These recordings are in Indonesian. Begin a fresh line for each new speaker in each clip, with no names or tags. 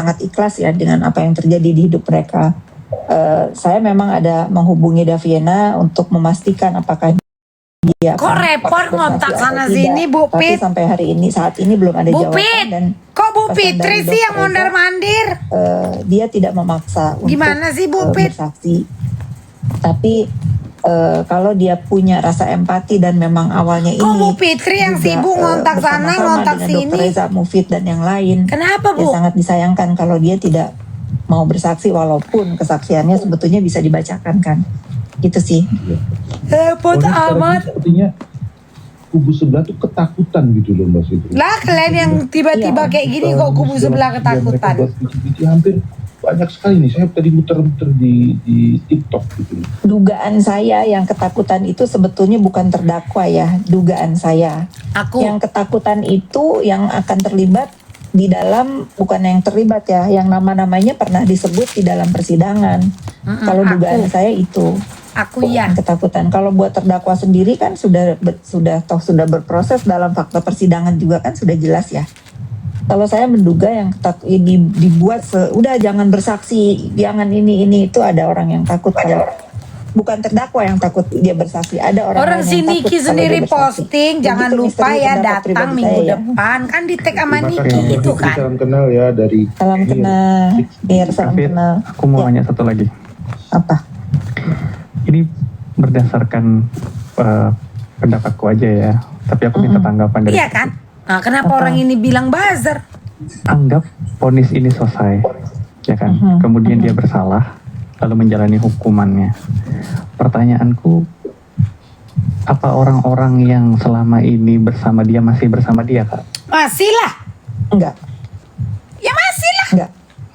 sangat ikhlas ya dengan apa yang terjadi di hidup mereka. Saya memang ada menghubungi Daviena untuk memastikan apakah dia
Kok repot ngontak sana sini Bu
Tapi
Pit?
sampai hari ini, saat ini belum ada
Bu
jawaban.
Pit,
Dan
kok Bu
pesan
Fitri
dari
sih yang
Dr. Eza,
mondar-mandir?
dia tidak memaksa
Gimana
untuk
sih Bu Pit?
bersaksi. Tapi kalau dia punya rasa empati dan memang awalnya
Kok
ini
Bu Fitri yang
juga,
sibuk ngontak sana,
bersama-sama
ngontak
dengan Dr.
sini?
Eza, Mufid dan yang lain,
Kenapa
ya
Bu?
sangat disayangkan kalau dia tidak mau bersaksi walaupun kesaksiannya sebetulnya bisa dibacakan kan. Gitu sih.
Repot amat.
Sepertinya kubu sebelah tuh ketakutan gitu loh Mbak Fitri.
Lah kalian yang tiba-tiba
Iya.
kayak gini kok kubu sebelah ketakutan.
Mereka buat video hampir banyak sekali nih. Saya tadi muter-muter di TikTok gitu.
Dugaan saya yang ketakutan itu sebetulnya bukan terdakwa ya, dugaan saya.
Aku
Yang ketakutan itu yang akan terlibat di dalam, bukan yang terlibat ya, yang nama-namanya pernah disebut di dalam persidangan. Kalau dugaan saya itu
aku ya.
bukan ketakutan. Kalau buat terdakwa sendiri kan sudah berproses dalam fakta persidangan juga kan sudah jelas ya. Kalau saya menduga yang dibuat udah jangan bersaksi, jangan ini itu, ada orang yang takut kalau bukan terdakwa yang takut dia bersaksi, ada orang
si
yang takut
Niki
kalau
sendiri
dia bersaksi.
posting, jangan
Begitu
lupa
misteri
ya
pendapat
datang
pribadi
minggu
saya ya.
depan. Kan di tag sama
Terima
Niki
kasih, Mbak
gitu
Fitri.
kan.
Salam kenal ya dari
Salam kenal, biar salam
Tapi
kenal.
aku mau
Ya,
nanya satu lagi.
apa?
Ini berdasarkan pendapatku aja ya. Tapi aku minta tanggapan dari.
Iya kan? Nah, kenapa
Apa?
orang ini bilang buzzer?
Anggap vonis ini selesai, ya kan? Kemudian dia bersalah, lalu menjalani hukumannya. Pertanyaanku, apa orang-orang yang selama ini bersama dia masih bersama dia, Kak?
Masih lah.
Enggak,
Ya masih lah.
enggak.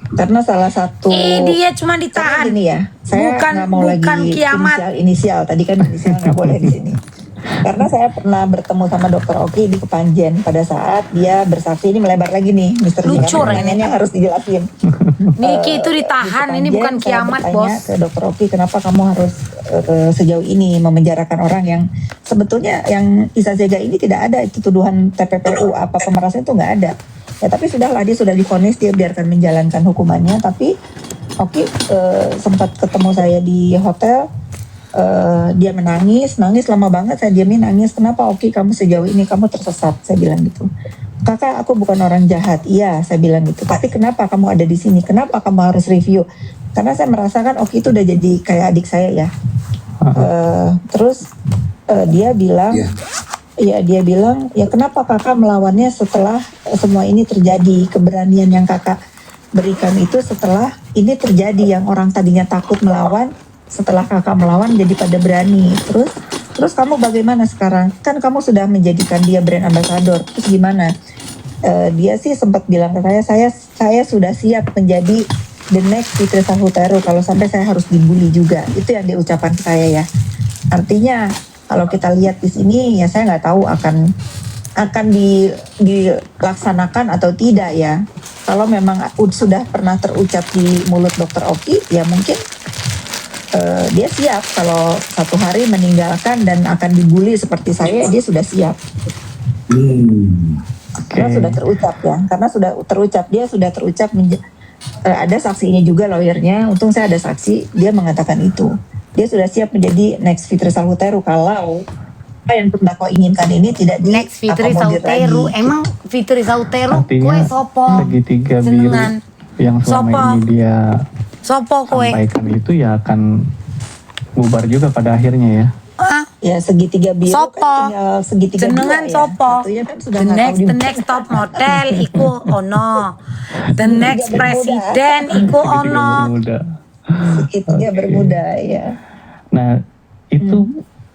Karena salah satu
Dia cuma
karena
ditahan.
gini ya, saya
Bukan-
nggak mau
bukan
lagi
kiamat.
inisial. Tadi kan inisial nggak boleh di sini. Karena saya pernah bertemu sama Dr. Oki di Kepanjen pada saat dia bersaksi. Ini melebar lagi nih, Mr.
Lucu
Jika.
orangnya.
Pertanyaannya harus dijelasin.
Niki itu ditahan,
Di
ini bukan
Kepanjen, saya
kiamat,
bertanya
Bos.
ke Dr. Oki, kenapa kamu harus sejauh ini memenjarakan orang yang sebetulnya yang Isa Zega ini tidak ada itu tuduhan TPPU apa pemerasan itu nggak ada. Ya tapi sudahlah, dia sudah divonis, dia biarkan menjalankan hukumannya. Tapi Oki sempat ketemu saya di hotel. Dia nangis lama banget, saya diamin nangis. Kenapa Oki kamu sejauh ini kamu tersesat, saya bilang gitu. Kakak, aku bukan orang jahat. Iya, saya bilang gitu. Tapi kenapa kamu ada di sini? Kenapa kamu harus review? Karena saya merasakan Oki itu udah jadi kayak adik saya ya. Terus dia bilang, dia bilang, ya kenapa kakak melawannya setelah semua ini terjadi? Keberanian yang kakak berikan itu setelah ini terjadi, yang orang tadinya takut melawan, setelah kakak melawan jadi pada berani. Terus kamu bagaimana sekarang? Kan kamu sudah menjadikan dia brand ambassador. Terus gimana? Dia sih sempat bilang ke saya sudah siap menjadi the next Fitri Sahutero kalau sampai saya harus dibully juga. Itu yang dia ucapkan ke saya ya. Artinya kalau kita lihat di sini ya saya nggak tahu akan dilaksanakan atau tidak ya. Kalau memang sudah pernah terucap di mulut Dr. Oki, ya mungkin dia siap kalau satu hari meninggalkan dan akan dibully seperti saya, dia sudah siap. Karena sudah terucap ya, karena sudah terucap, dia sudah terucap. Ada saksinya juga lawyernya, untung saya ada saksi, dia mengatakan itu. Dia sudah siap menjadi next Fitri Sahutero kalau apa yang terdakwa inginkan ini tidak
Next Fitri
diakomodir
Sahutero.
lagi.
Emang Fitri Sahutero kue
Artinya
sopo?
segitiga biru
Senengan.
yang selama
Sopo.
ini dia
Sopo kue?
sampaikan itu ya akan bubar juga pada akhirnya ya.
Ah,
Ya segitiga biru
Sopo.
kan tinggal segitiga
Jenengan
dua ya.
sopo?
Satunya kan sudah
The
nggak tahu di
next
mana.
top model iku ono. The next
bermuda.
presiden iku
Segitiga
ono.
bermuda.
Segitiga bermuda ya.
Nah itu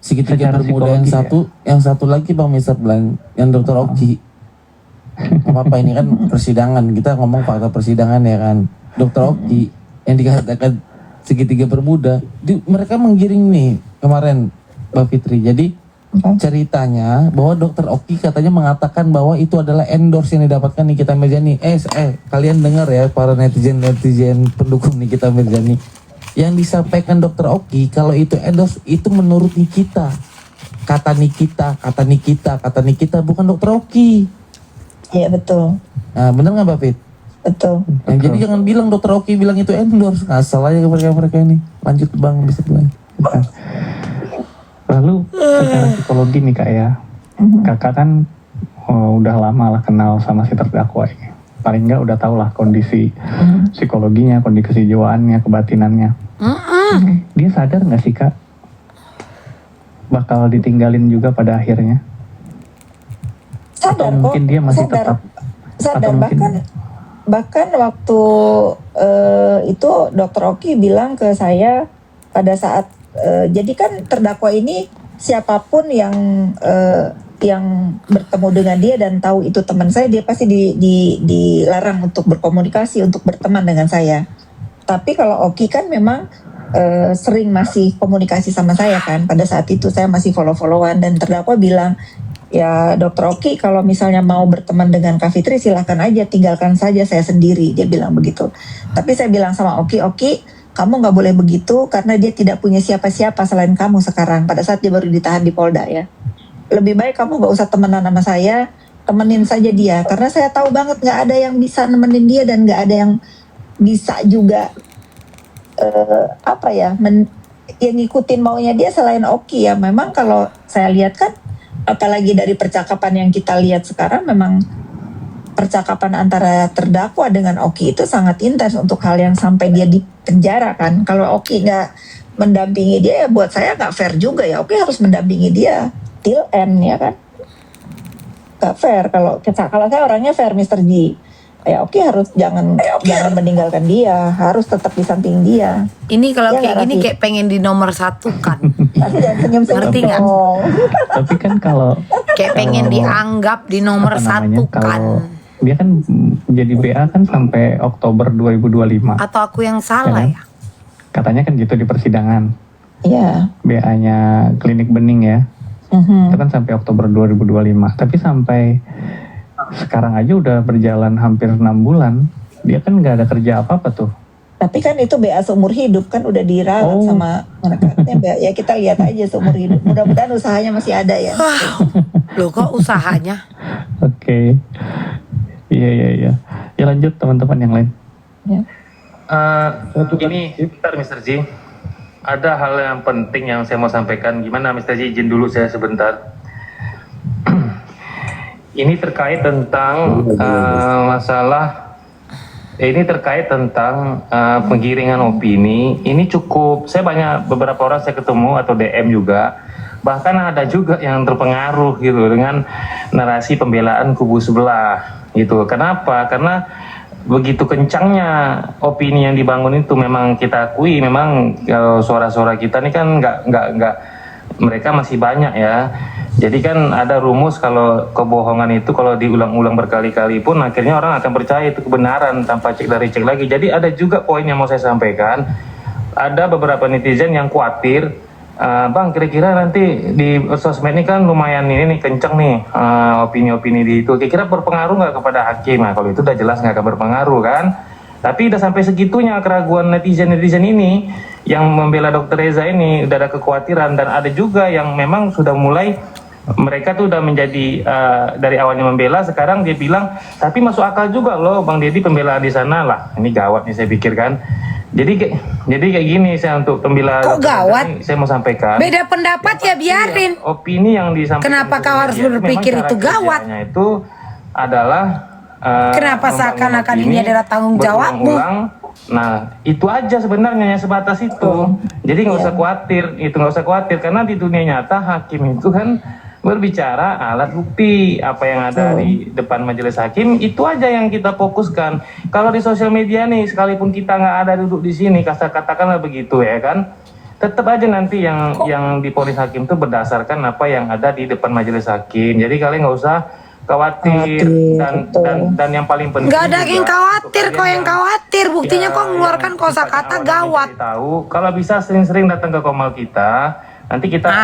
Segitiga
secara
bermuda yang
psikologi
satu, yang satu lagi Bang Mister Blan, yang Dokter Oki. Apa ini kan persidangan, kita ngomong fakta persidangan ya kan. Dokter Oki yang dikatakan segitiga bermuda, mereka menggiring nih kemarin Mbak Fitri. Jadi ceritanya bahwa Dokter Oki katanya mengatakan bahwa itu adalah endorse yang didapatkan Nikita Mirzani. Kalian dengar ya para netizen pendukung Nikita Mirzani. Yang disampaikan Dokter Oki kalau itu endorse itu menurut Nikita. Kata Nikita bukan Dokter Oki.
Iya betul.
Nah, bener nggak Mbak Fit?
betul.
Nah, jadi jangan bilang dokter Oki bilang itu endorse, ngasal aja ke mereka ini. Lanjut bang, bisa mulai.
Bukan. Lalu secara psikologi nih kak ya, kakak kan udah lama lah kenal sama si terdakwa ini. Paling nggak udah tau lah kondisi psikologinya, kondisi kejiwaannya, kebatinannya. Dia sadar nggak sih kak bakal ditinggalin juga pada akhirnya?
Sadar
Atau mungkin
kok,
dia masih
sadar.
tetap
Sadar,
atau mungkin-
bahkan waktu itu Dokter Oki bilang ke saya pada saat jadi kan terdakwa ini siapapun yang bertemu dengan dia dan tahu itu teman saya, dia pasti dilarang untuk berkomunikasi, untuk berteman dengan saya. Tapi kalau Oki kan memang sering masih komunikasi sama saya kan. Pada saat itu saya masih follow-followan dan terdakwa bilang, ya Dokter Oki kalau misalnya mau berteman dengan Kak Fitri silahkan aja, tinggalkan saja saya sendiri, dia bilang begitu. Tapi saya bilang sama Oki, kamu nggak boleh begitu karena dia tidak punya siapa-siapa selain kamu sekarang pada saat dia baru ditahan di Polda ya. Lebih baik kamu nggak usah temenan sama saya, temenin saja dia karena saya tahu banget nggak ada yang bisa nemenin dia dan nggak ada yang bisa juga yang ngikutin maunya dia selain Oki ya. Memang kalau saya lihat kan, apalagi dari percakapan yang kita lihat sekarang, memang percakapan antara terdakwa dengan Oki itu sangat intens untuk hal yang sampai dia di penjara kan. Kalau Oki nggak mendampingi dia ya buat saya nggak fair juga ya. Oki harus mendampingi dia till end ya kan. Nggak fair kalau saya orangnya fair Mr. G. Ya Oki harus jangan meninggalkan dia, harus tetap di samping dia.
Ini kalau
Ya,
kayak
nggak,
gini
Raffi?
kayak pengen di nomor satu kan.
Tapi jangan senyum-senyum
Ngerti nggak?
dong.
Tapi kan kalau
Kayak pengen
Kalau-
dianggap di nomor
apa namanya,
satu kan.
kalau dia kan jadi BA kan sampai Oktober 2025.
Atau aku yang salah
Ya
ya?
Katanya kan gitu di persidangan.
Iya.
BA-nya Klinik Bening ya. Itu kan sampai Oktober 2025. Tapi sampai sekarang aja udah berjalan hampir 6 bulan. Dia kan nggak ada kerja apa-apa tuh.
Tapi kan itu BA seumur hidup kan udah diralat
Oh.
sama mereka. Ya kita lihat aja seumur hidup. Mudah-mudahan usahanya masih ada ya.
Loh kok usahanya?
Oke. Iya. Ya lanjut teman-teman yang lain.
Ya.
Ini bentar Mr. J, ada hal yang penting yang saya mau sampaikan. Gimana Mr. J, izin dulu saya sebentar. Ini terkait tentang masalah, ini terkait tentang penggiringan opini. Ini cukup, saya beberapa orang saya ketemu atau DM juga, bahkan ada juga yang terpengaruh gitu dengan narasi pembelaan kubu sebelah gitu. Kenapa? Karena begitu kencangnya opini yang dibangun itu, memang kita akui memang suara-suara kita ini kan nggak mereka masih banyak ya. Jadi kan ada rumus kalau kebohongan itu kalau diulang-ulang berkali-kali pun akhirnya orang akan percaya itu kebenaran tanpa cek dari cek lagi. Jadi ada juga poin yang mau saya sampaikan. Ada beberapa netizen yang khawatir, Bang kira-kira nanti di sosmed ini kan lumayan ini nih kenceng nih opini-opini di itu. Kira-kira berpengaruh nggak kepada hakim? Nah kalau itu udah jelas nggak akan berpengaruh kan. Tapi udah sampai segitunya keraguan netizen ini yang membela Dr. Reza ini, udah ada kekhawatiran. Dan ada juga yang memang sudah mulai, mereka tuh udah menjadi dari awalnya membela, sekarang dia bilang tapi masuk akal juga loh Bang Deddy pembelaan di sana lah. Ini gawat nih saya pikir kan. Jadi kayak gini saya untuk pembela
Kok
Dr. Reza
gawat?
ini, saya mau sampaikan.
Beda pendapat ya biarin.
Opini yang disampaikan.
Kenapa kau harus
media, memang
berpikir
cara
itu gawat?
kerjanya itu adalah
Kenapa
membangun
seakan-akan
opini
ini adalah tanggung jawabmu?
berulang-ulang. Nah itu aja sebenarnya yang sebatas itu. Jadi nggak usah khawatir, nggak usah khawatir karena di dunia nyata hakim itu kan berbicara alat bukti apa yang ada di depan majelis hakim, itu aja yang kita fokuskan. Kalau di sosial media nih, sekalipun kita nggak ada duduk di sini, katakanlah begitu ya kan, tetap aja nanti yang diponis hakim itu berdasarkan apa yang ada di depan majelis hakim. Jadi kalian nggak usah khawatir dan yang paling penting
Nggak ada yang
juga,
khawatir,
untuk
kok yang
kalian
khawatir. Buktinya
ya,
kok mengeluarkan
yang
kosakata
sifatnya
gawat.
awalnya tahu, kalau bisa sering-sering datang ke Komal kita. Nanti kita nanti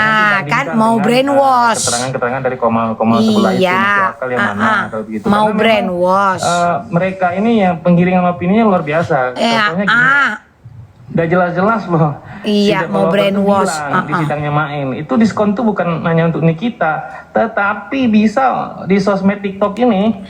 kan
bandingkan
mau
dengan,
brainwash.
keterangan-keterangan dari Komal sebelah itu
Iya,
masuk akal yang mana atau begitu.
mau
Karena memang,
brainwash.
mereka ini yang penggiringan opininya luar biasa. Contohnya gini, udah jelas-jelas loh.
Iya,
Si
mau
developer tuh
brainwash.
bilang di sidangnya Main, itu diskon tuh bukan hanya untuk Nikita, tetapi bisa di sosmed TikTok ini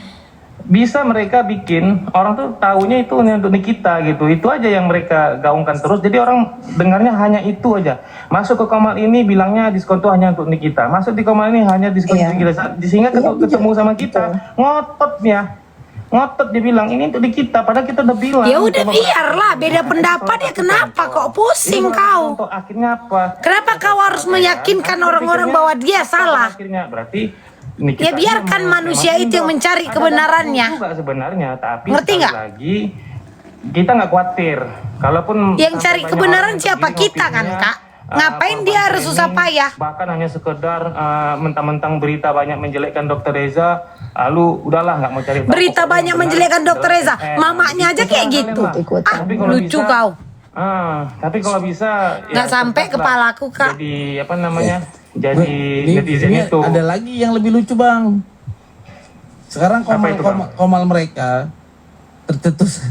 bisa mereka bikin orang tuh taunya itu untuk Nikita gitu. Itu aja yang mereka gaungkan terus. Jadi orang dengarnya hanya itu aja. Masuk ke Komal ini bilangnya diskon tuh hanya untuk Nikita. Masuk di Komal ini hanya diskon
Iya.
untuk Nikita. Sehingga ketemu sama kita ngotot dia bilang ini untuk Nikita. Padahal kita udah bilang.
Ya udah biarlah beda pendapat ya, kenapa kok pusing kau?
Contoh akhirnya apa?
Kenapa kau harus meyakinkan orang-orang bahwa dia salah?
Akhirnya berarti Nikita
Ya biarkan
memang
manusia itu yang mencari
ada
kebenarannya.
dampak juga sebenarnya, tapi
Ngerti
sekali
nggak?
lagi kita nggak khawatir. Kalaupun
Yang
sampai
cari
banyak
kebenaran
orang
siapa?
begini
Kita kan,
opininya,
Kak? Ngapain dia harus
korban
susah
training,
payah?
Bahkan hanya sekedar mentang-mentang berita banyak menjelekkan Dokter Reza, lalu udahlah nggak mau cari tahu.
Berita
Pokoknya
banyak
benar
menjelekkan Dokter
adalah
Reza.
SM.
Mamanya aja kayak
Ikutan
gitu.
kalian lah.
Ikutan.
Tapi kalau
Lucu
bisa,
kau.
tapi kalau bisa
Nggak sampai
cerdas lah.
kepalaku, Kak.
Jadi apa namanya? Jadi netizen
Ini
itu.
ada lagi yang lebih lucu bang. Sekarang
Apa itu, Bang?
komal mereka tercetus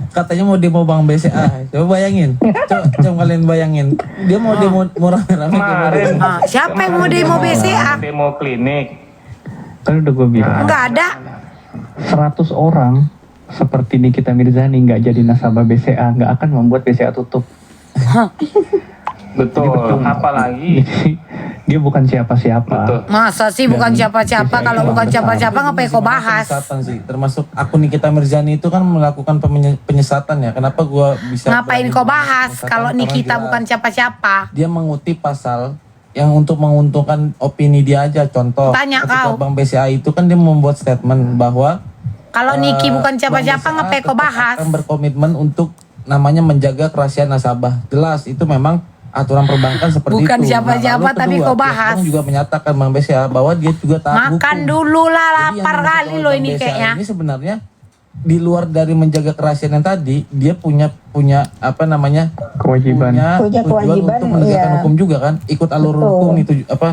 katanya mau demo Bang BCA. Coba bayangin, coba kalian bayangin. Dia mau demo rame-rame.
Kemarin
Siapa yang mau demo BCA?
Demo klinik.
Kan udah gue bilang,
Nggak ada.
100 orang seperti Nikita Mirzani nggak jadi nasabah BCA, nggak akan membuat BCA tutup.
Betul. Apalagi
Dia bukan siapa-siapa.
betul.
Masa sih bukan siapa-siapa? Kalau bukan siapa-siapa ngapain kau bahas?
Penyesatan sih, termasuk akun Nikita Mirzani itu kan melakukan penyesatan ya. Kenapa gua bisa
Ngapain
berani
kau
bilang
bahas
penyesatan?
kalau
Karena
Nikita
dia-
bukan siapa-siapa?
Dia mengutip pasal yang untuk menguntungkan opini dia aja. Contoh,
Tanya
ketika
kau.
Bang BCA itu kan dia membuat statement bahwa
Kalau Niki bukan
Bang
siapa-siapa
BCA
ngapain kau
tetap
bahas?
akan berkomitmen untuk namanya menjaga kerahasiaan nasabah. Jelas itu memang aturan perbankan seperti
Bukan
itu.
siapa-siapa,
lalu
tapi
kedua,
kau
pihak
bahas.
bank juga menyatakan Bang BCA bahwa dia juga taat
Makan
hukum.
dulu lah,
Jadi yang
lapar
dimaksud
kali
oleh
loh
Bang
ini
BCA
kayaknya.
Ini sebenarnya di luar dari menjaga kerahasiaan yang tadi, dia punya apa namanya?
Kewajiban.
Punya
tujuan
kewajiban,
untuk menegakkan
iya.
hukum juga kan, ikut alur
Betul.
hukum itu apa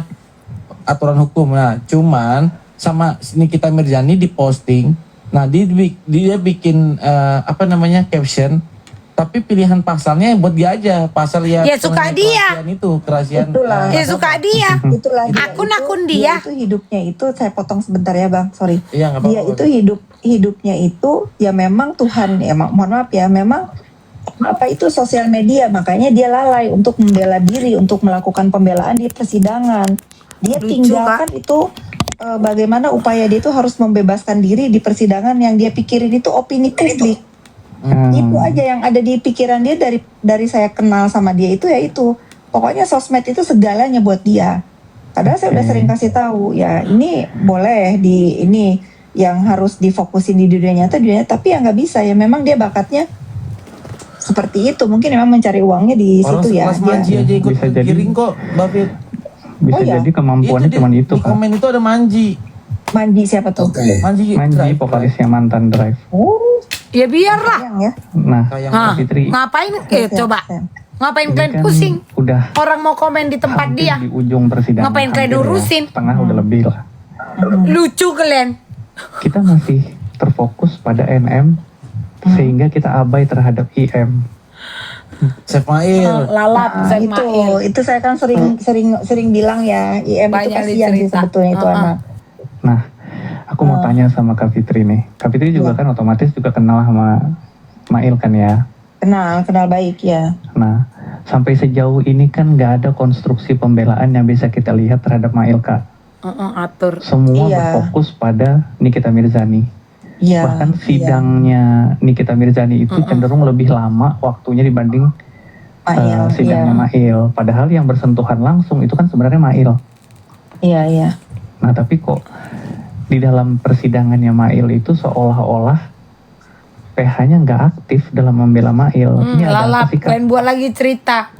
aturan hukum. Nah, cuman sama Nikita Mirzani diposting. Nah, dia bikin apa namanya caption, tapi pilihan pasalnya buat dia aja, pasal ya.
Ya, suka dia.
kerahasiaan itu, kerahasiaan.
Itulah.
Ya suka dia.
Itulah
Akun-akun
dia
dia.
itu hidupnya itu, saya potong sebentar ya Bang, sorry.
Iya, nggak
Dia
apa-apa.
itu hidupnya itu ya memang Tuhan ya, mohon maaf ya, memang apa itu sosial media, makanya dia lalai untuk membela diri, untuk melakukan pembelaan di persidangan. Dia
Lucu,
tinggalkan itu bagaimana upaya dia itu harus membebaskan diri di persidangan, yang dia pikirin itu opini publik. Itu aja yang ada di pikiran dia dari saya kenal sama dia itu, ya itu. Pokoknya sosmed itu segalanya buat dia. Padahal saya udah sering kasih tahu, ya ini boleh ini yang harus difokusin di dunia nyata, tapi ya nggak bisa ya, memang dia bakatnya seperti itu. Mungkin memang mencari uangnya di
Orang
situ ya.
sekelas
Dia
Manji aja ikut
Bisa jadi.
giring kok, Bapit.
Bisa
Oh, iya.
jadi kemampuannya
Itu
cuma
di-
itu
di
kan.
komen itu ada Manji.
Manji siapa tuh?
Manji,
Manji
Drive.
vokalisnya mantan Drive.
Oh,
Ya biarlah.
sayang ya.
Nah,
Kayak
Hah,
Fitri,
ngapain?
Sayang,
Coba.
sayang.
Ngapain
ini
kalian
kan
pusing?
udah
Orang mau komen di tempat
hampir
dia.
di ujung persidangan.
Ngapain kalian
Hampir ya,
urusin?
setengah udah lebih lah.
Lucu kalian.
Kita masih terfokus pada NM sehingga kita abai terhadap IM.
Chef Mail.
Lalap
Nah,
Zain
itu
Mail.
itu saya kan sering bilang ya, IM itu
Banyak
kasihan sih
cerita.
sebetulnya itu anak.
Nah, aku mau tanya sama Kak Fitri nih. Kak Fitri juga kan otomatis juga kenal sama Mail kan ya.
Kenal baik ya.
Nah, sampai sejauh ini kan nggak ada konstruksi pembelaan yang bisa kita lihat terhadap Mail, Kak.
Atur.
Semua
Iya.
berfokus pada Nikita Mirzani.
Iya.
Bahkan
iya.
sidangnya Nikita Mirzani itu cenderung lebih lama waktunya dibanding
Mail,
sidangnya Mail. Padahal yang bersentuhan langsung itu kan sebenarnya Mail.
Iya.
Nah, tapi kok di dalam persidangannya Mail itu seolah-olah PH-nya nggak aktif dalam membela Mail. Ini ada apa
Lalap.
sih, Kak?
Kalian buat lagi cerita.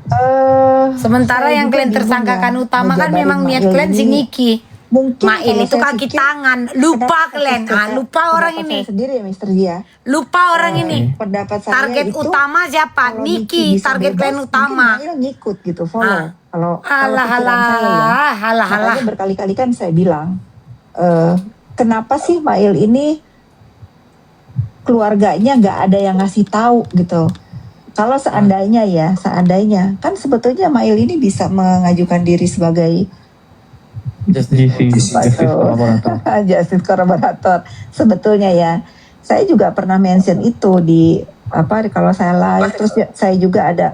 Sementara
saya
yang
juga
kalian
bingung
tersangkakan
ya,
utama kan
ngejabarin
memang niat
Mail
kalian si
ini.
Niki.
Mungkin
Mail
kalau
itu
saya
kaki
pikir,
tangan. Lupa
pendapat
kalian.
saya-
Lupa orang
pendapat
ini.
saya sendiri ya, Mr. Dia.
Lupa orang ini.
Pendapat saya
Target
itu,
utama siapa?
kalau
Niki.
bisa
Target
bebas,
kalian
mungkin
utama.
Mail ngikut gitu, follow.
Ah.
Kalau
Halah,
pikiran saya ya.
halah, halah, halah.
Makanya berkali-kali kan saya bilang, kenapa sih Mail ini keluarganya nggak ada yang ngasih tahu gitu. Kalau seandainya ya, seandainya kan sebetulnya Mail ini bisa mengajukan diri sebagai
Justice Collaborator.
Justice Collaborator. Sebetulnya ya, saya juga pernah mention itu di kalau saya live, terus saya juga ada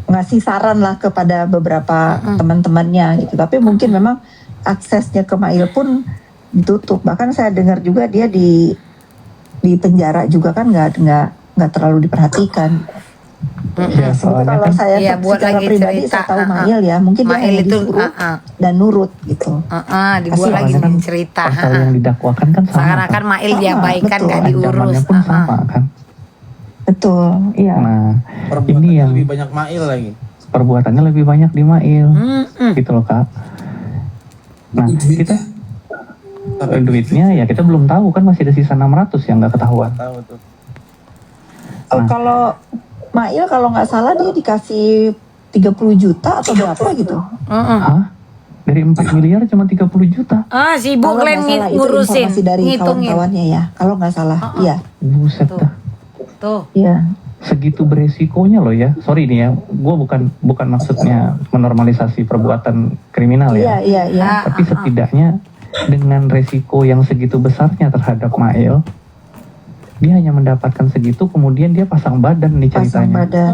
ngasih saran lah kepada beberapa teman-temannya gitu. Tapi mungkin memang aksesnya ke Mail pun ditutup. Bahkan saya dengar juga dia di penjara juga kan nggak terlalu diperhatikan.
Ya, soalnya
Kalau
kan
saya
buat
secara
lagi
pribadi
cerita,
saya tahu Mail ya, mungkin dia
Mail
hanya
itu,
disuruh dan nurut gitu.
dibuat lagi
soalnya kan
cerita.
pasal yang didakwakan kan sama.
Seakan-akan Mail diabaikan,
betul.
nggak diurus.
Ancamannya pun sama kan.
Betul, iya.
Nah,
Perbuatannya
ini yang
lebih banyak Mail lagi.
perbuatannya lebih banyak di Mail, gitu loh Kak. Nah, kita duitnya ya kita belum tahu kan, masih ada sisa 600 yang nggak ketahuan.
Tahu tuh.
Kalau Mail kalau nggak salah dia dikasih 30 juta atau berapa gitu.
Hah? Dari 4 miliar cuma 30 juta?
Sibuk
Kalau
Len
nggak salah itu
ngurusin,
informasi dari
ngitungin.
kawan-kawannya ya. Kalau nggak salah, iya,
Buset dah.
Tuh.
iya.
Segitu beresikonya loh ya. Sorry nih ya, gue bukan maksudnya menormalisasi perbuatan kriminal ya.
Iya.
Tapi setidaknya dengan resiko yang segitu besarnya terhadap Mail, dia hanya mendapatkan segitu, kemudian dia pasang badan nih
Pasang
ceritanya.
badan.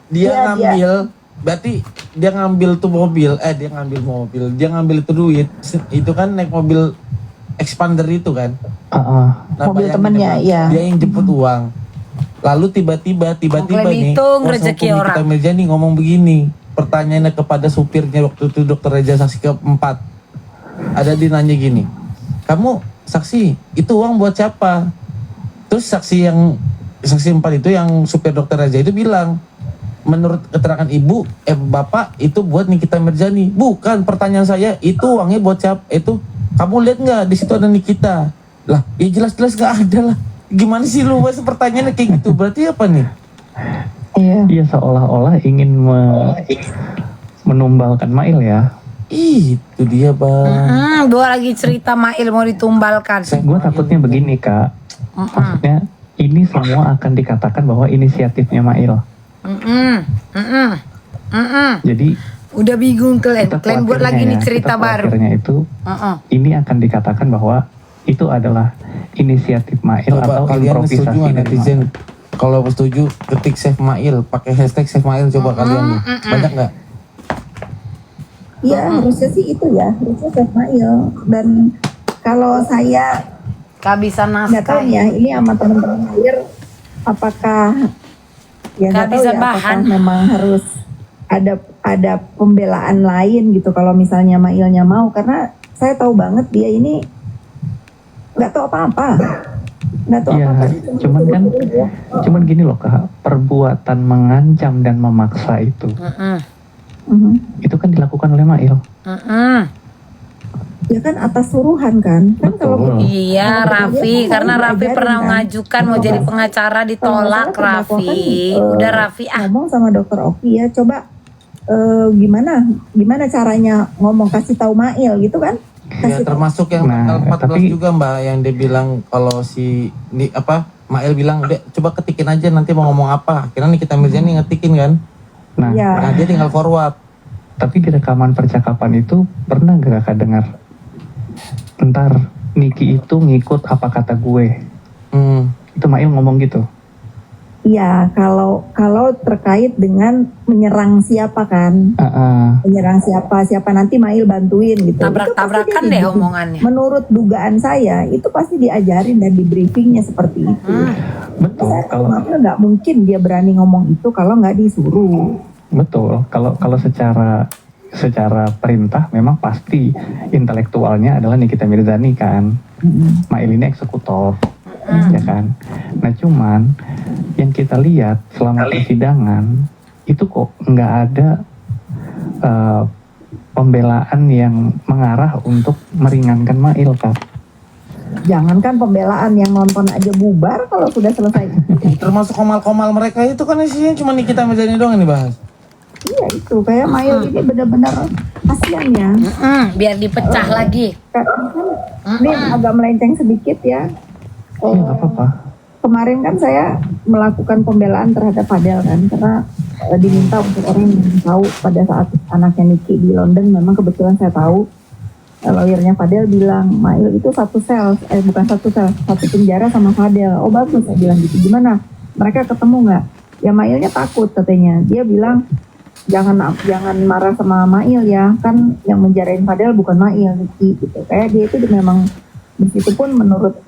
Dia
Iya,
ngambil, berarti dia ngambil tuh mobil, dia ngambil itu duit, itu kan naik mobil expander itu kan.
Mobil
bayangin
temennya,
coba,
iya.
Dia yang jemput uang. Lalu tiba-tiba
Mengklaim
nih,
hitung
kuasa
rezeki
hukum
orang.
Nikita Mirzani ngomong begini. Pertanyaannya kepada supirnya waktu itu Dokter Reza saksi keempat. Ada dia nanya gini, kamu saksi itu uang buat siapa? Terus saksi 4 itu yang supir Dokter Reza itu bilang, menurut keterangan ibu, bapak itu buat Nikita Mirzani. Bukan, pertanyaan saya itu uangnya buat siapa? Itu kamu lihat nggak di situ ada Nikita? Lah, ya jelas-jelas nggak ada lah. Gimana sih lu bahas pertanyaannya kayak gitu? Berarti apa nih?
Iya.
Iya, seolah-olah ingin menumbalkan Mail ya.
Itu dia bang.
Dua lagi cerita Mail mau ditumbalkan.
Gue takutnya begini Kak, maksudnya ini semua akan dikatakan bahwa inisiatifnya Mail. Jadi
Udah bingung Klen buat lagi nih
kita
cerita baru.
khawatirnya itu ini akan dikatakan bahwa itu adalah inisiatif Mail atau
Coba kalian setuju
improvisasi
nggak
dari
netizen?
Mail.
Kalau setuju ketik save Mail, pakai hashtag save Mail coba kalian nih. Banyak nggak?
Iya, harusnya sih itu ya, harusnya Chef Mail. Dan kalau saya
Kehabisan
nggak tahu
naskah.
ya, ini sama teman-teman Mail, apakah ya nggak tahu
Kehabisan
ya, apakah
bahan.
memang harus ada pembelaan lain gitu kalau misalnya Mailnya mau, karena saya tahu banget dia ini nggak tahu apa-apa, nggak tahu
Iya,
apa-apa.
cuman gini loh Kak, perbuatan mengancam dan memaksa itu kan dilakukan oleh Mail.
Ya kan atas suruhan kan kalau
Iya Raffi,
Dia
karena
kan
Raffi
diajarin
pernah
kan.
mengajukan mau jadi pengacara ditolak
Kalau nggak salah terdakwa
Raffi.
kan,
Udah Raffi
ngomong sama dokter Oki ya, coba gimana caranya ngomong, kasih tahu Mail gitu kan,
Ya termasuk yang tanggal 14 juga Mbak, yang dia bilang kalau Mail bilang udah coba ketikin aja nanti mau ngomong apa. Akhirnya Nikita Mirzani ngetikin kan.
Nah,
Nah dia tinggal forward.
tapi di rekaman percakapan itu pernah gak Kakak dengar? Ntar Niki itu ngikut apa kata gue. Itu Mail ngomong gitu.
Iya, kalau terkait dengan menyerang siapa kan, menyerang siapa nanti Mail bantuin gitu.
Tabrak-tabrakan
Itu pasti
deh
dia
omongannya.
Menurut dugaan saya itu pasti diajarin dan di briefingnya seperti itu.
Betul. Kalau
Mail nggak mungkin dia berani ngomong itu kalau nggak disuruh.
betul. Kalau secara perintah memang pasti intelektualnya adalah Nikita Mirzani kan. Mail ini eksekutor. Ya kan. Nah cuman yang kita lihat selama persidangan itu kok nggak ada pembelaan yang mengarah untuk meringankan Mail Kak.
Jangankan pembelaan, yang nonton aja bubar kalau sudah selesai.
Termasuk komal-komal mereka itu kan isinya cuma Nikita Mirzani doang yang dibahas.
Iya itu kayak Mail ini benar-benar kasihan ya.
Biar dipecah lagi.
Ini agak melenceng sedikit ya.
Iya nggak apa-apa.
Kemarin kan saya melakukan pembelaan terhadap Fadel kan, karena diminta untuk orang yang tahu pada saat anaknya Niki di London. Memang kebetulan saya tahu lawyernya Fadel bilang Mail itu satu penjara sama Fadel. Oh bagus, saya bilang gitu. Gimana? Mereka ketemu nggak? Ya Mailnya takut katanya. Dia bilang jangan marah sama Mail ya, kan yang menjarain Fadel bukan Mail Niki gitu. Kayak dia itu memang meskipun menurut